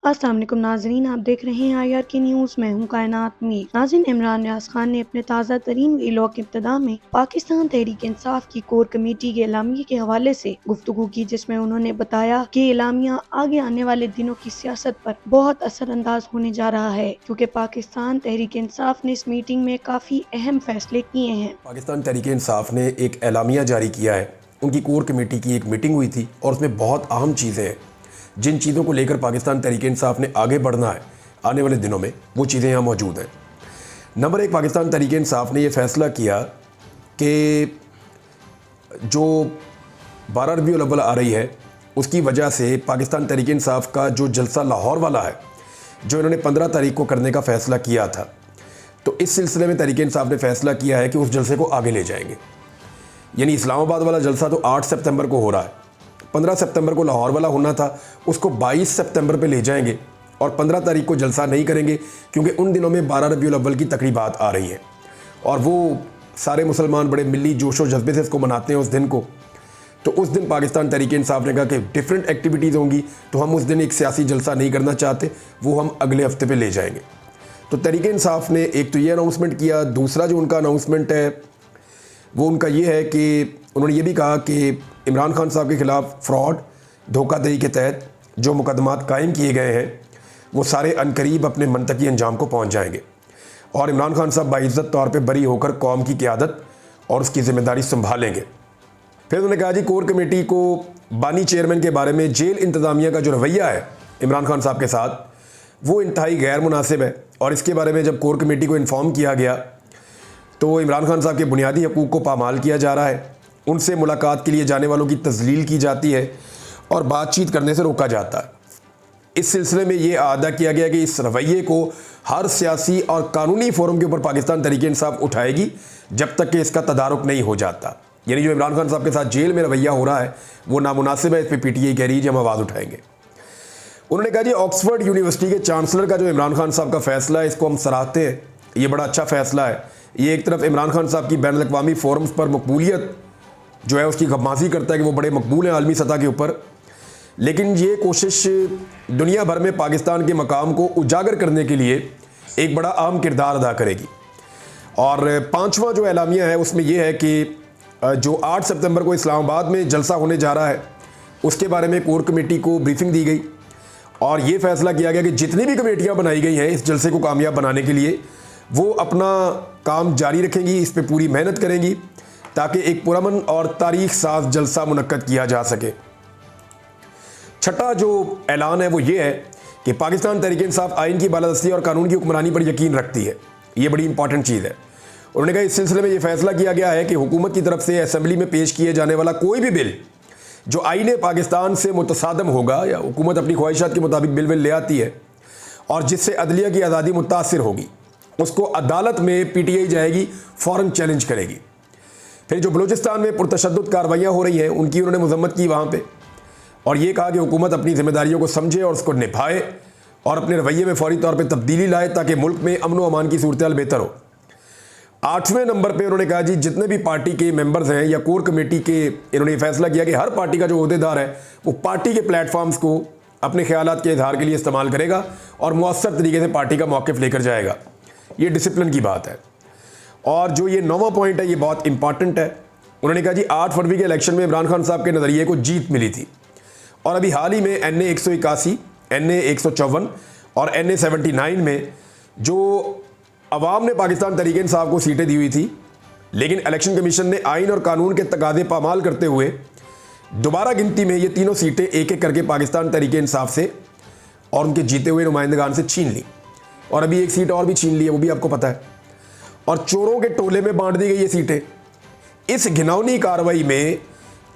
अस्सलाम वालेकुम नाज़रीन, आप देख रहे हैं IR की न्यूज़। मैं हूं कायनात मीर। नाज़रीन, इमरान नियाज़ खान ने अपने ताज़ा तरीन व्लॉग के इब्तिदा में पाकिस्तान तहरीक इंसाफ की कोर कमेटी के एलामिया के हवाले से गुफ्तगू की, जिसमें उन्होंने बताया कि एलामिया आगे आने वाले दिनों की सियासत पर बहुत असरअंदाज होने जा रहा है, क्योंकि पाकिस्तान तहरीक इंसाफ ने इस मीटिंग में काफ़ी अहम फैसले किए हैं। पाकिस्तान तहरीक इंसाफ ने एक एलामिया जारी किया है। उनकी कोर कमेटी की एक मीटिंग हुई थी और उसमें बहुत अहम चीज़ें हैं, जिन चीज़ों को लेकर पाकिस्तान तहरीक इंसाफ ने आगे बढ़ना है आने वाले दिनों में, वो चीज़ें यहाँ मौजूद हैं। नंबर एक, पाकिस्तान तहरीक इंसाफ ने ये फ़ैसला किया कि जो 12 रबीउल अव्वल आ रही है, उसकी वजह से पाकिस्तान तहरीक इंसाफ का जो जलसा लाहौर वाला है, जो इन्होंने 15 तारीख को करने का फ़ैसला किया था, तो इस सिलसिले में तहरीक इंसाफ ने फैसला किया है कि उस जलसे को आगे ले जाएंगे। यानी इस्लामाबाद वाला जलसा तो 8 सितंबर को हो रहा है, 15 सितंबर को लाहौर वाला होना था, उसको 22 सितंबर पे ले जाएंगे और 15 तारीख को जलसा नहीं करेंगे, क्योंकि उन दिनों में 12 रबीउल अव्वल की तकरीबात आ रही हैं और वो सारे मुसलमान बड़े मिली जोश व जज्बे से इसको मनाते हैं उस दिन को। तो उस दिन पाकिस्तान तहरीक इंसाफ ने कहा कि डिफरेंट एक्टिविटीज़ होंगी, तो हम उस दिन एक सियासी जलसा नहीं करना चाहते, वो हम अगले हफ्ते पे ले जाएंगे। तो तहरीक इंसाफ ने एक तो ये अनाउंसमेंट किया। दूसरा जो उनका अनाउंसमेंट है वो उनका ये है कि उन्होंने ये भी कहा कि इमरान खान साहब के ख़िलाफ़ फ्रॉड, धोखाधड़ी के तहत जो मुकदमात कायम किए गए हैं, वो सारे अनकरीब अपने मंतकी अंजाम को पहुँच जाएंगे और इमरान खान साहब बाइज़्ज़त तौर पर बरी होकर कौम की क़यादत और उसकी ज़िम्मेदारी संभालेंगे। फिर उन्होंने कहा जी, कोर कमेटी को बानी चेयरमैन के बारे में जेल इंतज़ामिया का जो रवैया है इमरान खान साहब के साथ, वो इंतहाई गैर मुनासिब है और इसके बारे में जब कोर कमेटी को इन्फॉर्म किया गया तो इमरान खान साहब के बुनियादी हकूक़ को पामाल किया जा रहा है, उनसे मुलाकात के लिए जाने वालों की तज़लील की जाती है और बातचीत करने से रोका जाता है। इस सिलसिले में ये आदा किया गया कि इस रवैये को हर सियासी और कानूनी फोरम के ऊपर पाकिस्तान तहरीक इंसाफ उठाएगी जब तक कि इसका तदारुक नहीं हो जाता। यानी जो इमरान खान साहब के साथ जेल में रवैया हो रहा है वो नामुनासिब है, इस पर PTI कह रही है, हम आवाज़ उठाएंगे। उन्होंने कहा जी, ऑक्सफोर्ड यूनिवर्सिटी के चांसलर का जो इमरान खान साहब का फ़ैसला है, इसको हम सराहते हैं, ये बड़ा अच्छा फ़ैसला है। ये एक तरफ इमरान खान साहब की बैन अवी फोरम्स पर मकबूलियत जो है उसकी गमाजी करता है कि वो बड़े मकबूल हैं आलमी सतह के ऊपर, लेकिन ये कोशिश दुनिया भर में पाकिस्तान के मकाम को उजागर करने के लिए एक बड़ा अहम किरदार अदा करेगी। और पाँचवां जो एलामिया है उसमें यह है कि जो 8 सितंबर को इस्लामाबाद में जलसा होने जा रहा है, उसके बारे में कोर कमेटी को ब्रीफिंग दी गई और ये फैसला किया गया कि जितनी भी कमेटियां बनाई गई हैं इस जलसे को कामयाब बनाने के लिए, वो अपना काम जारी रखेंगी, इस पर पूरी मेहनत करेंगी ताकि एक पुरअमन और तारीख साज जलसा मुनक्कद किया जा सके। छठा जो ऐलान है वो ये है कि पाकिस्तान तहरीक इंसाफ आइन की बालादस्ती और कानून की हुक्मरानी पर यकीन रखती है। ये बड़ी इंपॉर्टेंट चीज़ है। उन्होंने कहा इस सिलसिले में ये फैसला किया गया है कि हुकूमत की तरफ से असेंबली में पेश किए जाने वाला कोई भी बिल जो आईने पाकिस्तान से मुतसादम होगा या हुकूमत अपनी ख्वाहिशात के मुताबिक बिल ले आती है और जिससे अदलिया की आज़ादी मुतासिर होगी, उसको अदालत में PTI जाएगी, फ़ौरन चैलेंज करेगी। फिर जो बलूचिस्तान में पुरतशद्दुद कार्रवाइयाँ हो रही हैं उनकी उन्होंने मजम्मत की वहाँ पर और ये कहा कि हुकूमत अपनी जिम्मेदारियों को समझे और उसको निभाए और अपने रवैये में फौरी तौर पर तब्दीली लाए ताकि मुल्क में अमन व अमान की सूरत बेहतर हो। 8वें नंबर पे उन्होंने कहा जी, जितने भी पार्टी के मेंबर्स हैं या कोर कमेटी के, इन्होंने फैसला किया कि हर पार्टी का जो ओहदेदार है वो पार्टी के प्लेटफॉर्म्स को अपने ख्यालात के इजहार के लिए इस्तेमाल करेगा और मुअस्सर तरीके से पार्टी का मौक़िफ़ लेकर जाएगा। ये डिसिप्लिन की बात है। और जो ये 9वां पॉइंट है ये बहुत इंपॉर्टेंट है। उन्होंने कहा जी, 8 फरवरी के इलेक्शन में इमरान खान साहब के नज़रिए को जीत मिली थी और अभी हाल ही में NA 181, NA 154 और NA 79 में जो अवाम ने पाकिस्तान तहरीक इंसाफ को सीटें दी हुई थी, लेकिन इलेक्शन कमीशन ने आइन और कानून के तकादे पामाल करते हुए दोबारा गिनती में ये तीनों सीटें एक एक करके पाकिस्तान तहरीक इंसाफ से और उनके जीते हुए नुमाइंदगान से छीन ली और अभी एक सीट और भी छीन ली है, वो भी आपको पता है, और चोरों के टोले में बांट दी गई ये सीटें। इस घिनौनी कार्रवाई में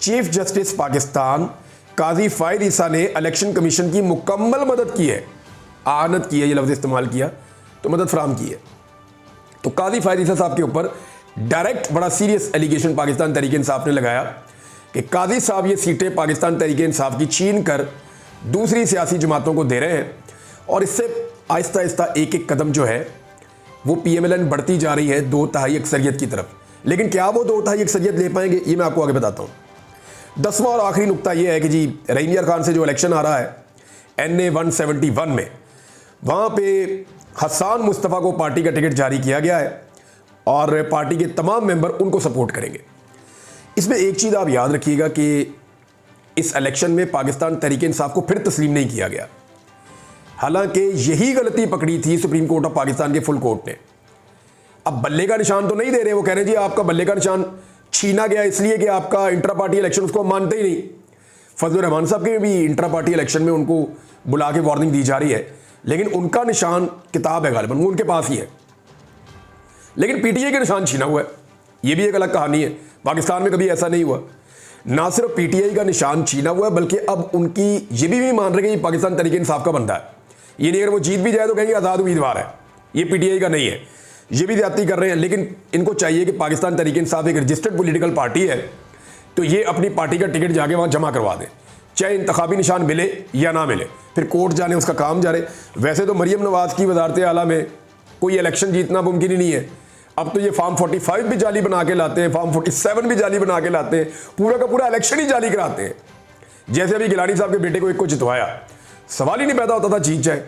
चीफ जस्टिस पाकिस्तान काजी फायद ईसा ने इलेक्शन कमीशन की मुकम्मल मदद की है। आनत की है, ये लफ्ज़ इस्तेमाल किया, तो मदद फराम की है। तो काजी फायद ईसा साहब के ऊपर डायरेक्ट बड़ा सीरियस एलिगेशन पाकिस्तान तहरीक इंसाफ ने लगाया कि काजी साहब ये सीटें पाकिस्तान तहरीक इंसाफ की छीन कर दूसरी सियासी जमातों को दे रहे हैं और इससे आहिस्ता आहिस्ता एक एक कदम जो है वो PMLN बढ़ती जा रही है 2 तिहाई अक्सरियत की तरफ। लेकिन क्या वो 2 तिहाई अक्सरियत ले पाएंगे, ये मैं आपको आगे बताता हूँ। 10वां और आखिरी नुकता ये है कि जी, रहीम यार खान से जो इलेक्शन आ रहा है, NA 171 में, वहाँ पे हसन मुस्तफ़ा को पार्टी का टिकट जारी किया गया है और पार्टी के तमाम मेंबर उनको सपोर्ट करेंगे। इसमें एक चीज़ आप याद रखिएगा कि इस इलेक्शन में पाकिस्तान तहरीक इंसाफ को फिर तस्लीम नहीं किया गया। हालांकि यही गलती पकड़ी थी सुप्रीम कोर्ट ऑफ पाकिस्तान के फुल कोर्ट ने। अब बल्ले का निशान तो नहीं दे रहे, वो कह रहे जी आपका बल्ले का निशान छीना गया इसलिए कि आपका इंट्रा पार्टी इलेक्शन उसको मानते ही नहीं। फजलुर रहमान साहब के भी इंट्रा पार्टी इलेक्शन में उनको बुला के वार्निंग दी जा रही है, लेकिन उनका निशान किताब है गालिबन, वो उनके पास ही है। लेकिन PTI के निशान छीना हुआ है, ये भी एक अलग कहानी है। पाकिस्तान में कभी ऐसा नहीं हुआ। ना सिर्फ PTI का निशान छीना हुआ है, बल्कि अब उनकी ये भी मान रहे कि पाकिस्तान तहरीक इंसाफ का बंदा है। ये नहीं, अगर वो जीत भी जाए तो कहेंगे आज़ाद उम्मीदवार है, ये PTI का नहीं है। ये भी ज्यादती कर रहे हैं, लेकिन इनको चाहिए कि पाकिस्तान तहरीक इंसाफ एक रजिस्टर्ड पॉलिटिकल पार्टी है, तो ये अपनी पार्टी का टिकट जाके वहाँ जमा करवा दें, चाहे इंतखाबी निशान मिले या ना मिले, फिर कोर्ट जाने उसका काम जा रहे। वैसे तो मरियम नवाज की वजारत आला में कोई इलेक्शन जीतना मुमकिन ही नहीं है। अब तो ये फॉर्म 45 भी जाली बना के लाते हैं, फॉर्म 47 भी जाली बना के लाते हैं, पूरा का पूरा इलेक्शन ही जाली कराते हैं। जैसे अभी गिलानी साहब के बेटे को एक को जितवाया, सवाल ही नहीं पैदा होता था जीत जाए।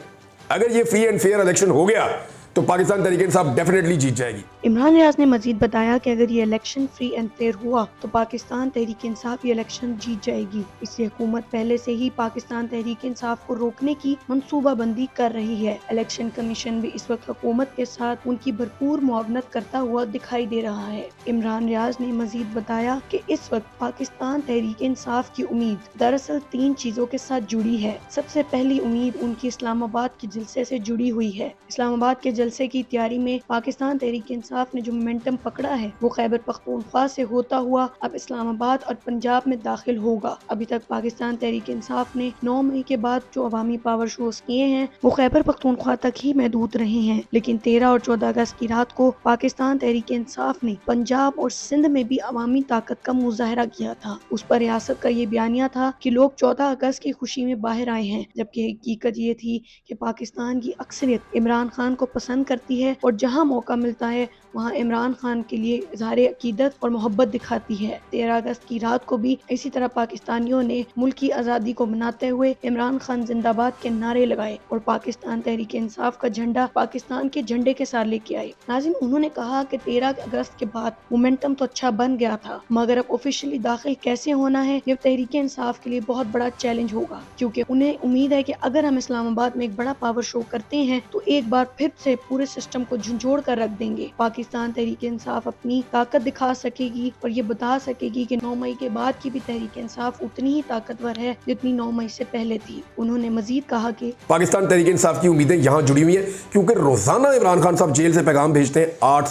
अगर ये फ्री एंड फेयर इलेक्शन हो गया तो पाकिस्तान तहरीक इंसाफ डेफिनेटली जीत जाएगी। इमरान रियाज ने मजीद बताया कि अगर ये इलेक्शन फ्री एंड फेयर हुआ तो पाकिस्तान तहरीक इंसाफ ये इलेक्शन जीत जाएगी। इसलिए हुकूमत पहले से ही पाकिस्तान तहरीक इंसाफ को रोकने की मंसूबाबंदी कर रही है। इलेक्शन कमीशन भी इस वक्त हुकूमत के साथ उनकी भरपूर मुआवनत करता हुआ दिखाई दे रहा है। इमरान रियाज ने मजीद बताया कि इस वक्त पाकिस्तान तहरीक इंसाफ की उम्मीद दरअसल 3 चीजों के साथ जुड़ी है। सबसे पहली उम्मीद उनकी इस्लामाबाद के जलसे से जुड़ी हुई है। इस्लामाबाद के जलसे की तैयारी में पाकिस्तान तहरीक इंसाफ ने जो मोमेंटम पकड़ा है वो खैबर पख्तूनख्वा से होता हुआ अब इस्लामाबाद और पंजाब में दाखिल होगा। अभी तक पाकिस्तान तहरीक इंसाफ ने 9 मई के बाद जो अवामी पावर शोज किए हैं वो खैबर पख्तूनख्वा तक ही महदूद रहे हैं, लेकिन 13 और 14 अगस्त की रात को पाकिस्तान तहरीक इंसाफ ने पंजाब और सिंध में भी अवामी ताकत का मुजाहरा किया था। उस पर रियासत का ये बयानिया था कि लोग 14 अगस्त की खुशी में बाहर आए हैं, जबकि हकीकत ये थी कि पाकिस्तान की अक्सरियत इमरान खान को पसंद करती है और जहां मौका मिलता है वहां इमरान खान के लिए इज़हार अकीदत और मोहब्बत दिखाती है। 13 अगस्त की रात को भी इसी तरह पाकिस्तानियों ने मुल्क की आज़ादी को मनाते हुए इमरान खान जिंदाबाद के नारे लगाए और पाकिस्तान तहरीक इंसाफ का झंडा पाकिस्तान के झंडे के साथ लेके आए। नाज़रीन, उन्होंने कहा कि 13 अगस्त के बाद मोमेंटम तो अच्छा बन गया था, मगर अब ऑफिशियली दाखिल कैसे होना है ये तहरीक इंसाफ के लिए बहुत बड़ा चैलेंज होगा, क्योंकि उन्हें उम्मीद है कि अगर हम इस्लामाबाद में एक बड़ा पावर शो करते हैं तो एक बार फिर से पूरे सिस्टम को झंझोड़ कर रख देंगे। पाकिस्तान तहरीक इंसाफ अपनी ताकत दिखा सकेगी और ये बता सकेगी कि 9 मई के बाद की भी तहरीक इंसाफ उतनी ही ताकतवर है जितनी 9 मई से पहले थी। उन्होंने मजीद कहा कि पाकिस्तान तहरीक इंसाफ की उम्मीदें यहाँ जुड़ी हुई है, क्योंकि रोजाना इमरान खान साहब जेल से पैगाम भेजते हैं। 8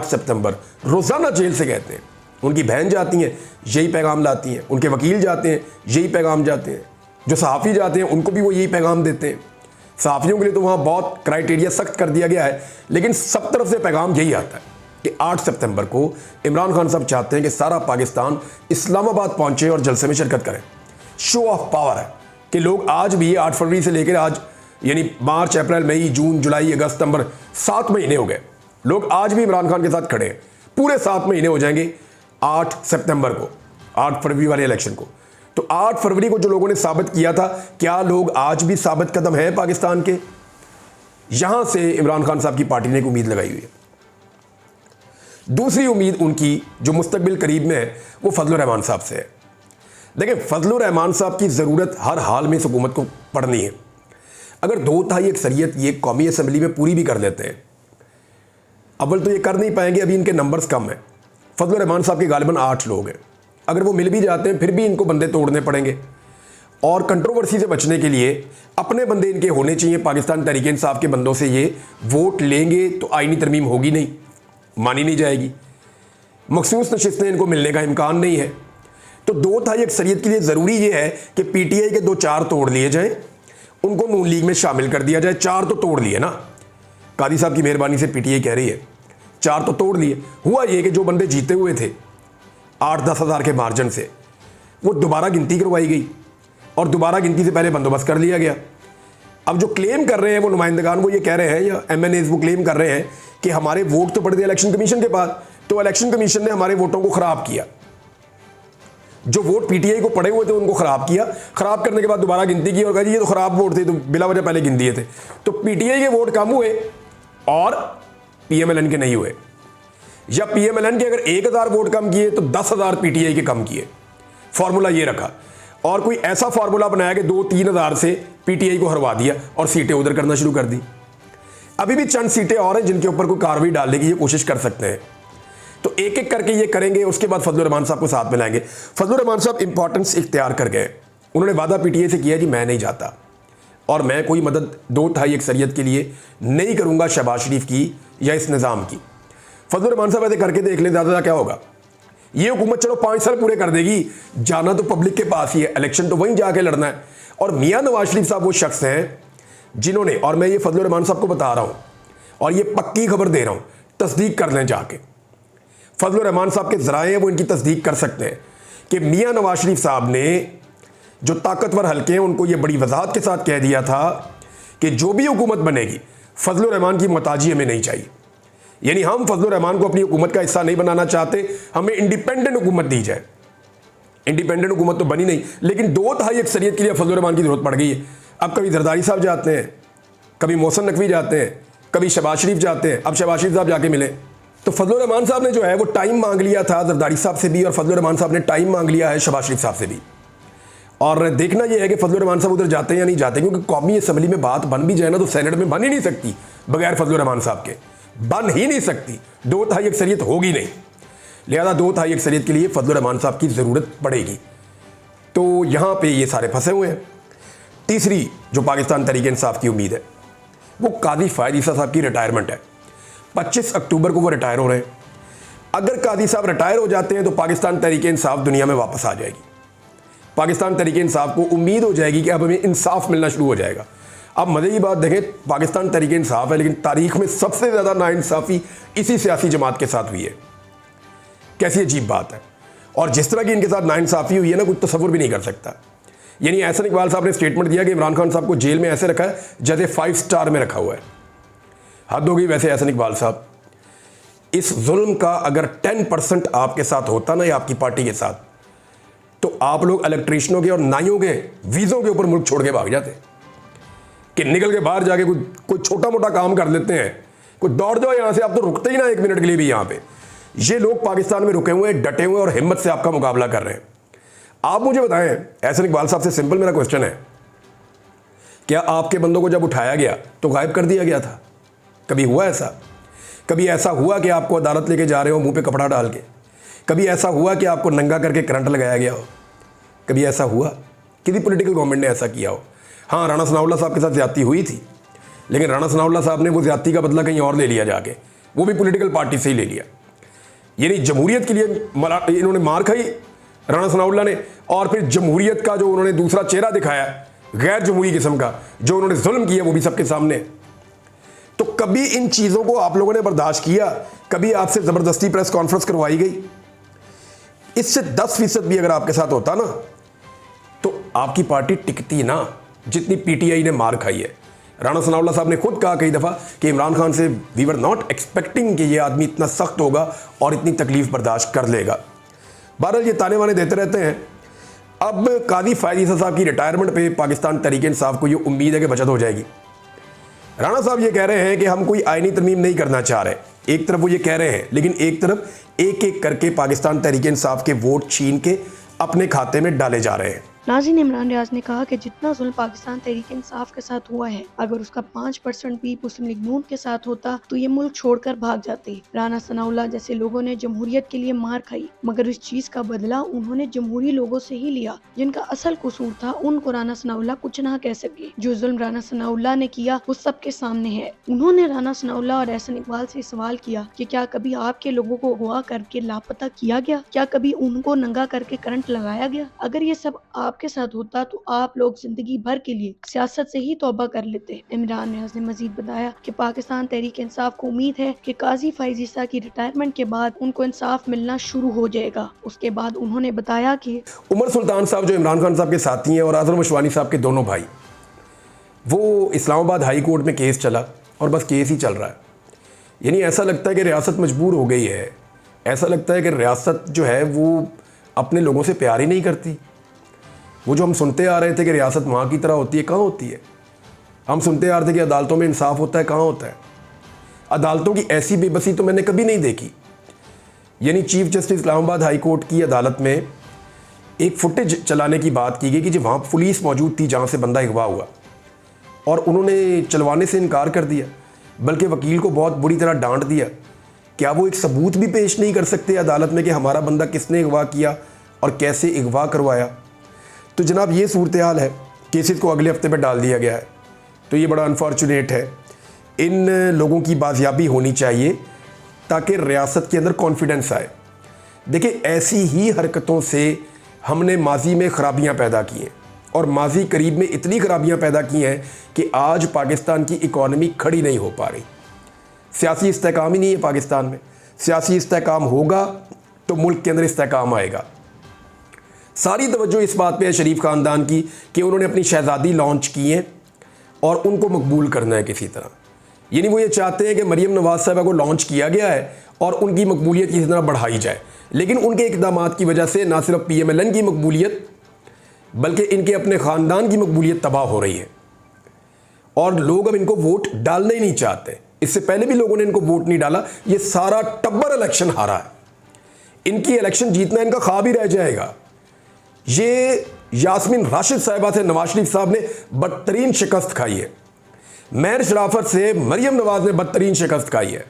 सितंबर रोजाना जेल से कहते हैं। उनकी बहन जाती हैं, यही पैगाम लाती हैं, उनके वकील जाते हैं, यही पैगाम जाते हैं, जो सहाफ़ी जाते हैं उनको भी वो यही पैगाम देते हैं। सहाफ़ियों के लिए तो वहाँ बहुत क्राइटेरिया सख्त कर दिया गया है, लेकिन सब तरफ से पैगाम यही आता है कि 8 सितंबर को इमरान खान साहब चाहते हैं कि सारा पाकिस्तान इस्लामाबाद पहुँचे और जलसे में शिरकत करें। शो ऑफ पावर है कि लोग आज भी 8 फरवरी से लेकर आज यानी मार्च, अप्रैल, मई, जून, जुलाई, अगस्त, सितंबर 7 महीने हो गए, लोग आज भी इमरान खान के साथ खड़े हैं। पूरे 7 महीने हो जाएंगे 8 सितंबर को, 8 फरवरी वाले इलेक्शन को। तो 8 फरवरी को जो लोगों ने साबित किया था, क्या लोग आज भी साबित कदम हैं पाकिस्तान के? यहां से इमरान खान साहब की पार्टी ने एक उम्मीद लगाई हुई है। दूसरी उम्मीद उनकी जो मुस्तकबिल करीब में है वो फजलुर रहमान साहब से है। देखिए, फजलुर रहमान साहब की ज़रूरत हर हाल में इस हुकूमत को पड़नी है। अगर 2/3 अक्सरियत ये कौमी असम्बली में पूरी भी कर लेते हैं, अव्वल तो ये कर नहीं पाएंगे, अभी इनके नंबर्स कम हैं। फजलुर रहमान साहब के गालिबन 8 लोग हैं, अगर वो मिल भी जाते हैं फिर भी इनको बंदे तोड़ने पड़ेंगे। और कंट्रोवर्सी से बचने के लिए अपने बंदे इनके होने चाहिए। पाकिस्तान तहरीक इंसाफ के बंदों से ये वोट लेंगे तो आईनी तरमीम होगी नहीं, मानी नहीं जाएगी, मखसूस नशिस्तें इनको मिलने का इम्कान नहीं है। तो 2/3 अक्सरियत के लिए ज़रूरी ये है कि PTI के 2-4 तोड़ लिए जाएँ, उनको नून लीग में शामिल कर दिया जाए। 4 तो तोड़ लिए ना, कादी साहब की मेहरबानी से PTI कह रही है, 4 तो तोड़ लिए। हुआ ये कि जो बंदे जीते हुए थे 8-10 हज़ार के मार्जिन से, वो दोबारा गिनती करवाई गई और दोबारा गिनती से पहले बंदोबस्त कर लिया गया। अब जो क्लेम कर रहे हैं वो नुमाइंदगान, वो ये कह रहे हैं या MNAs वो क्लेम कर रहे हैं कि हमारे वोट तो पड़ गए इलेक्शन कमीशन के पास, तो इलेक्शन कमीशन ने हमारे वोटों को ख़राब किया। जो वोट पीटीआई को पड़े हुए थे उनको खराब किया, खराब करने के बाद दोबारा गिनती की और कहा जी ये तो खराब वोट थे, तो बिला वजह पहले गिन दिए थे। तो पीटीआई के वोट कम हुए और पीएमएलएन के नहीं हुए, या पीएमएलएन के अगर 1000 वोट कम किए तो 10,000 पीटीआई के कम किए। फॉर्मूला ये रखा और कोई ऐसा फॉर्मूला बनाया कि 2-3 हज़ार से पीटीआई को हरवा दिया और सीटें उधर करना शुरू कर दी। अभी भी चंद सीटें और हैं जिनके ऊपर कोई कार्रवाई डालने की ये कोशिश कर सकते हैं। तो एक एक करके ये करेंगे, उसके बाद फजलुर रहमान साहब को साथ में लाएंगे। फजलुर रहमान साहब इंपॉर्टेंस इख्तियार कर गए। उन्होंने वादा पीटीआई से किया जी मैं नहीं जाता और मैं कोई मदद 2/3 अक्सरियत के लिए नहीं करूंगा शहबाज शरीफ की या इस निज़ाम की। फजलुर रहमान साहब ऐसे करके देख लें, ज़्यादा क्या होगा। ये हुकूमत चलो 5 साल पूरे कर देगी, जाना तो पब्लिक के पास ही है, इलेक्शन तो वहीं जाके लड़ना है। और मियाँ नवाज शरीफ साहब वो शख्स हैं जिन्होंने, और मैं ये फजलुर रहमान साहब को बता रहा हूँ और ये पक्की खबर दे रहा हूँ, तस्दीक कर लें जाके। फजलुर रहमान साहब के ज़राए हैं वो इनकी तस्दीक कर सकते हैं कि मियाँ नवाज शरीफ साहब ने जो ताकतवर हल्के हैं उनको ये बड़ी वजाहत के साथ कह दिया था कि जो भी हुकूमत बनेगी फजलुर रहमान की मोहताजी हमें नहीं चाहिए। यानी हम फजलुर रहमान को अपनी हुकूमत का हिस्सा नहीं बनाना चाहते, हमें इंडिपेंडेंट हुकूमत दी जाए। इंडिपेंडेंट हुकूमत तो बनी नहीं, लेकिन 2/3 अक्सरियत के लिए फजलुर रहमान की जरूरत पड़ गई है। अब कभी जरदारी साहब जाते हैं, कभी मोहसिन नकवी जाते हैं, कभी शहबाज शरीफ जाते हैं, अब शहबाज शरीफ साहब जाके मिले। तो फजलुर रहमान साहब ने जो है वो टाइम मांग लिया था जरदारी साहब से भी, और फजलुर रहमान साहब ने टाइम मांग लिया है शहबाज शरीफ साहब से भी। और देखना यह है कि फजलुर रहमान साहब उधर जाते हैं या नहीं जाते, क्योंकि कौमी असम्बली में बात बन भी जाए ना तो सेनेट में बन ही नहीं सकती बगैर फजलुर रहमान साहब के, बन ही नहीं सकती। 2/3 अक्सरियत होगी नहीं, लिहाजा 2/3 अक्सरियत के लिए फजलुर रहमान साहब की ज़रूरत पड़ेगी। तो यहाँ पे ये सारे फंसे हुए हैं। तीसरी जो पाकिस्तान तहरीक इंसाफ की उम्मीद है वो काजी फ़ायद ईसा साहब की रिटायरमेंट है। 25 अक्टूबर को वो रिटायर हो रहे हैं। अगर काजी साहब रिटायर हो जाते हैं तो पाकिस्तान तहरीक इंसाफ दुनिया में वापस आ जाएगी। पाकिस्तान तहरीक इंसाफ को उम्मीद हो जाएगी कि अब हमें इंसाफ मिलना शुरू हो जाएगा। अब मज़े की बात देखें, पाकिस्तान तहरीक इंसाफ है लेकिन तारीख में सबसे ज़्यादा नाइंसाफ़ी इसी सियासी जमात के साथ हुई है। कैसी अजीब बात है। और जिस तरह की इनके साथ नाइंसाफ़ी हुई है ना, कुछ तसव्वुर भी नहीं कर सकता। यानी एहसन इकबाल साहब ने स्टेटमेंट दिया कि इमरान खान साहब को जेल में ऐसे रखा है जैसे 5 स्टार में रखा हुआ है। हद हो गई वैसे एहसन इकबाल साहब। इस जुल्म का अगर 10% आपके साथ होता ना या आपकी पार्टी के साथ, तो आप लोग इलेक्ट्रीशियनों के और नाइयों के वीज़ों के ऊपर मुल्क छोड़ के भाग जाते कि निकल के बाहर जाके कोई छोटा मोटा काम कर लेते हैं, कोई दौड़ जाओ यहाँ से, आप तो रुकते ही ना 1 मिनट के लिए भी। यहाँ पे ये लोग पाकिस्तान में रुके हुए हैं, डटे हुए और हिम्मत से आपका मुकाबला कर रहे हैं। आप मुझे बताएं, एहसन इकबाल साहब से सिंपल मेरा क्वेश्चन है, क्या आपके बंदों को जब उठाया गया तो गायब कर दिया गया था? कभी हुआ ऐसा? कभी ऐसा हुआ कि आपको अदालत लेके जा रहे हो मुंह पे कपड़ा डाल के? कभी ऐसा हुआ कि आपको नंगा करके करंट लगाया गया हो? कभी ऐसा हुआ? किसी पॉलिटिकल गवर्नमेंट ने ऐसा किया हो? हाँ, राणा सनाउल्लाह साहब के साथ ज्यादती हुई थी, लेकिन राणा सनाउल्लाह साहब ने वो ज्यादती का बदला कहीं और ले लिया जाके, वो भी पॉलिटिकल पार्टी से ही ले लिया। यानी जमहूरियत के लिए इन्होंने मार खाई राणा सनाउल्लाह ने, और फिर जमहूरियत का जो उन्होंने दूसरा चेहरा दिखाया गैर जमहूरी किस्म का, जो उन्होंने जुल्म किया वो भी सबके सामने। तो कभी इन चीज़ों को आप लोगों ने बर्दाश्त किया? कभी आपसे ज़बरदस्ती प्रेस कॉन्फ्रेंस करवाई गई? इससे 10% भी अगर आपके साथ होता ना तो आपकी पार्टी टिकती ना, जितनी पीटीआई ने मार खाई है। राणा सनाउल्लाह साहब ने खुद कहा कई दफ़ा कि इमरान खान से वी वर नॉट एक्सपेक्टिंग कि ये आदमी इतना सख्त होगा और इतनी तकलीफ बर्दाश्त कर लेगा। बहरहाल ये ताने वाने देते रहते हैं। अब काजी फ़ायद ईसा साहब की रिटायरमेंट पे पाकिस्तान तहरीक इंसाफ को ये उम्मीद है कि बचत हो जाएगी। राणा साहब ये कह रहे हैं कि हम कोई आईनी तरमीम नहीं करना चाह रहे, एक तरफ वो ये कह रहे हैं, लेकिन एक तरफ एक एक करके पाकिस्तान तहरीक इंसाफ के वोट छीन के अपने खाते में डाले जा रहे हैं। नाज़रीन, इमरान रियाज ने कहा कि जितना जुल्म पाकिस्तान तहरीक इंसाफ के साथ हुआ है, अगर उसका 5% भी मुस्लिम लीग नून के साथ होता तो ये मुल्क छोड़कर भाग जाते। राणा सनाउल्लाह जैसे लोगों ने जमहूरियत के लिए मार खाई, मगर इस चीज का बदला उन्होंने जमहूरी लोगों से ही लिया जिनका असल कसूर था। उनको राणा सनाउल्लाह कुछ ना कह सके। जो जुल्म राणा सनाउल्लाह ने किया वो सबके सामने है। उन्होंने राणा सनाउल्लाह और एहसन इकबाल से सवाल किया कि क्या कभी आपके लोगों को अगवा करके लापता किया गया? क्या कभी उनको नंगा करके करंट लगाया गया? अगर ये सब आपके साथ होता तो आप लोग जिंदगी भर के लिए सियासत से ही तौबा कर लेते। इमरान रियाज ने मजीद बताया कि पाकिस्तान तहरीक इंसाफ को उम्मीद है कि काजी फ़ायद ईसा की रिटायरमेंट के बाद उनको इंसाफ मिलना शुरू हो जाएगा। उसके बाद उन्होंने बताया कि उमर सुल्तान साहब जो इमरान खान साहब के साथी हैं और आज़म अशवानी साहब के दोनों भाई, वो इस्लामाबाद हाई कोर्ट में केस चला और बस केस ही चल रहा है। यानी ऐसा लगता है कि रियासत मजबूर हो गई है, ऐसा लगता है कि रियासत जो है वो अपने लोगों से प्यार ही नहीं करती। वो जो हम सुनते आ रहे थे कि रियासत वहाँ की तरह होती है, कहाँ होती है? हम सुनते आ रहे थे कि अदालतों में इंसाफ होता है, कहाँ होता है? अदालतों की ऐसी बेबसी तो मैंने कभी नहीं देखी। यानी chief justice Islamabad high court की अदालत में एक फुटेज चलाने की बात की गई कि जी वहाँ पुलिस मौजूद थी जहाँ से बंदा अगवा हुआ, और उन्होंने चलवाने से इनकार कर दिया, बल्कि वकील को बहुत बुरी तरह डांट दिया। क्या वो एक सबूत भी पेश नहीं कर सकते अदालत में कि हमारा बंदा किसने अगवा किया और कैसे अगवा करवाया? तो जनाब ये सूरत हाल है, केसेस को अगले हफ्ते पे डाल दिया गया है। तो ये बड़ा अनफॉर्चुनेट है। इन लोगों की बाजियाबी होनी चाहिए ताकि रियासत के अंदर कॉन्फिडेंस आए। देखिए, ऐसी ही हरकतों से हमने माजी में ख़राबियाँ पैदा की हैं, और माजी करीब में इतनी ख़राबियाँ पैदा की हैं कि आज पाकिस्तान की इकॉनमी खड़ी नहीं हो पा रही। सियासी इस्तेहकाम ही नहीं है पाकिस्तान में। सियासी इस्तेहकाम होगा तो मुल्क के अंदर इस्तेहकाम आएगा। सारी तवज्जो इस बात पे है शरीफ ख़ानदान की कि उन्होंने अपनी शहज़ादी लॉन्च की है और उनको मकबूल करना है किसी तरह। यानी वो ये चाहते हैं कि मरीम नवाज़ साहिबा को लॉन्च किया गया है और उनकी मकबूलियत किसी तरह बढ़ाई जाए। लेकिन उनके इक़दामात की वजह से ना सिर्फ PMLN की मकबूलियत बल्कि इनके अपने ख़ानदान की मकबूलियत तबाह हो रही है, और लोग अब इनको वोट डालना ही नहीं चाहते। इससे पहले भी लोगों ने इनको वोट नहीं डाला। ये सारा टब्बर इलेक्शन हारा है। इनकी इलेक्शन जीतना इनका ख्वाब ही रह जाएगा। ये यास्मीन राशिद साहिबा से नवाज शरीफ साहब ने बदतरीन शिकस्त खाई है। महर शराफत से मरियम नवाज ने बदतरीन शिकस्त खाई है।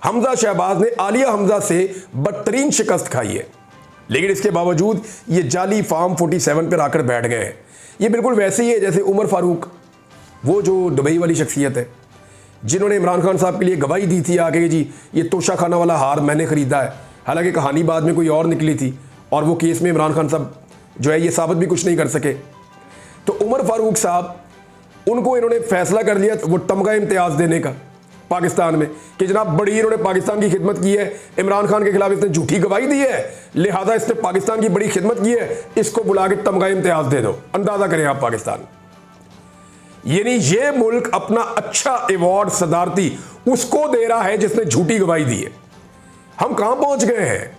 हमजा शहबाज ने आलिया हमजा से बदतरीन शिकस्त खाई है। लेकिन इसके बावजूद ये जाली फार्म 47 पर आकर बैठ गए हैं। ये बिल्कुल वैसे ही है जैसे उमर फारूक, वो जो दुबई वाली शख्सियत है जिन्होंने इमरान खान साहब के लिए गवाही दी थी आगे कि जी ये तोशा खाना वाला हार मैंने ख़रीदा है। हालांकि कहानी बाद में कोई और निकली थी, और वो केस में इमरान खान साहब जो है ये साबित भी कुछ नहीं कर सके। तो उमर फारूक साहब, उनको इन्होंने फैसला कर लिया वो तमगा इम्तियाज़ देने का पाकिस्तान में कि जनाब बड़ी इन्होंने पाकिस्तान की खिदमत की है, इमरान खान के खिलाफ इसने झूठी गवाही दी है, लिहाजा इसने पाकिस्तान की बड़ी खिदमत की है, इसको बुला के तमगा इम्तियाज़ दे दो। अंदाज़ा करें आप पाकिस्तान, यानी ये मुल्क अपना अच्छा अवार्ड सदारती उसको दे रहा है जिसने झूठी गवाही दी है। हम कहाँ पहुँच गए हैं?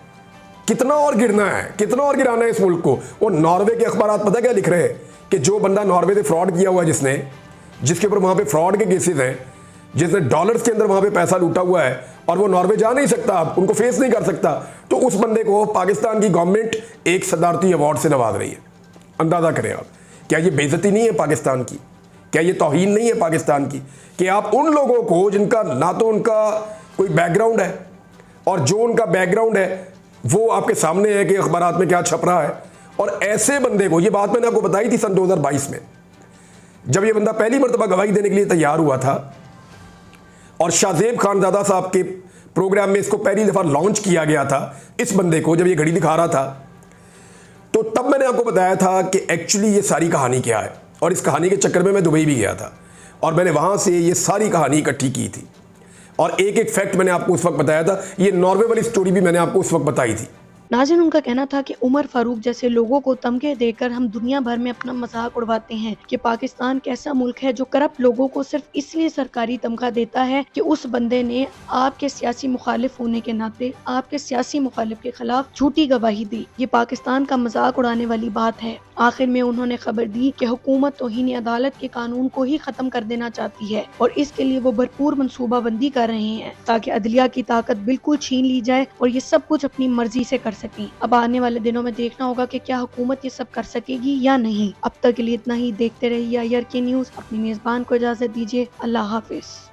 कितना और गिरना है, कितना और गिराना है इस मुल्क को? वो नॉर्वे के अखबार पता क्या लिख रहे हैं कि जो बंदा नॉर्वे से फ्रॉड किया हुआ है, जिसके ऊपर वहाँ पे फ्रॉड के केसेस हैं, जिसने डॉलर्स के अंदर वहाँ पे पैसा लूटा हुआ है और वो नॉर्वे जा नहीं सकता, अब उनको फेस नहीं कर सकता, तो उस बंदे को पाकिस्तान की गवर्नमेंट एक सदारती अवार्ड से नवाज रही है। अंदाज़ा करें आप, क्या ये बेइज्जती नहीं है पाकिस्तान की? क्या ये तौहीन नहीं है पाकिस्तान की कि आप उन लोगों को जिनका ना तो उनका कोई बैकग्राउंड है, और जो उनका बैकग्राउंड है वो आपके सामने है कि अखबारात में क्या छप रहा है, और ऐसे बंदे को, ये बात मैंने आपको बताई थी सन 2022 में जब ये बंदा पहली मरतबा गवाही देने के लिए तैयार हुआ था और शाहजेब खानजादा साहब के प्रोग्राम में इसको पहली दफ़ा लॉन्च किया गया था। इस बंदे को जब ये घड़ी दिखा रहा था तो तब मैंने आपको बताया था कि एक्चुअली ये सारी कहानी क्या है, और इस कहानी के चक्कर में मैं दुबई भी गया था और मैंने वहाँ से ये सारी कहानी इकट्ठी की थी, और एक एक फैक्ट मैंने आपको उस वक्त बताया था। ये नॉर्वे वाली स्टोरी भी मैंने आपको उस वक्त बताई थी। नाज़रीन, उनका कहना था कि उमर फारूक जैसे लोगों को तमगे देकर हम दुनिया भर में अपना मजाक उड़वाते हैं कि पाकिस्तान कैसा मुल्क है जो करप्ट लोगों को सिर्फ इसलिए सरकारी तमगा देता है कि उस बंदे ने आपके सियासी मुखालिफ होने के नाते आपके सियासी मुखालिफ के खिलाफ झूठी गवाही दी। ये पाकिस्तान का मजाक उड़ाने वाली बात है। आखिर में उन्होंने खबर दी कि हुकूमत तौहीन अदालत के कानून को ही खत्म कर देना चाहती है, और इसके लिए वो भरपूर मनसूबाबंदी कर रहे हैं ताकि अदलिया की ताकत बिल्कुल छीन ली जाए और ये सब कुछ अपनी मर्जी से कर सकें। अब आने वाले दिनों में देखना होगा कि क्या हुकूमत ये सब कर सकेगी या नहीं। अब तक के लिए इतना ही। देखते रहिए IRK न्यूज़। अपनी मेजबान को इजाजत दीजिए। अल्लाह हाफिज।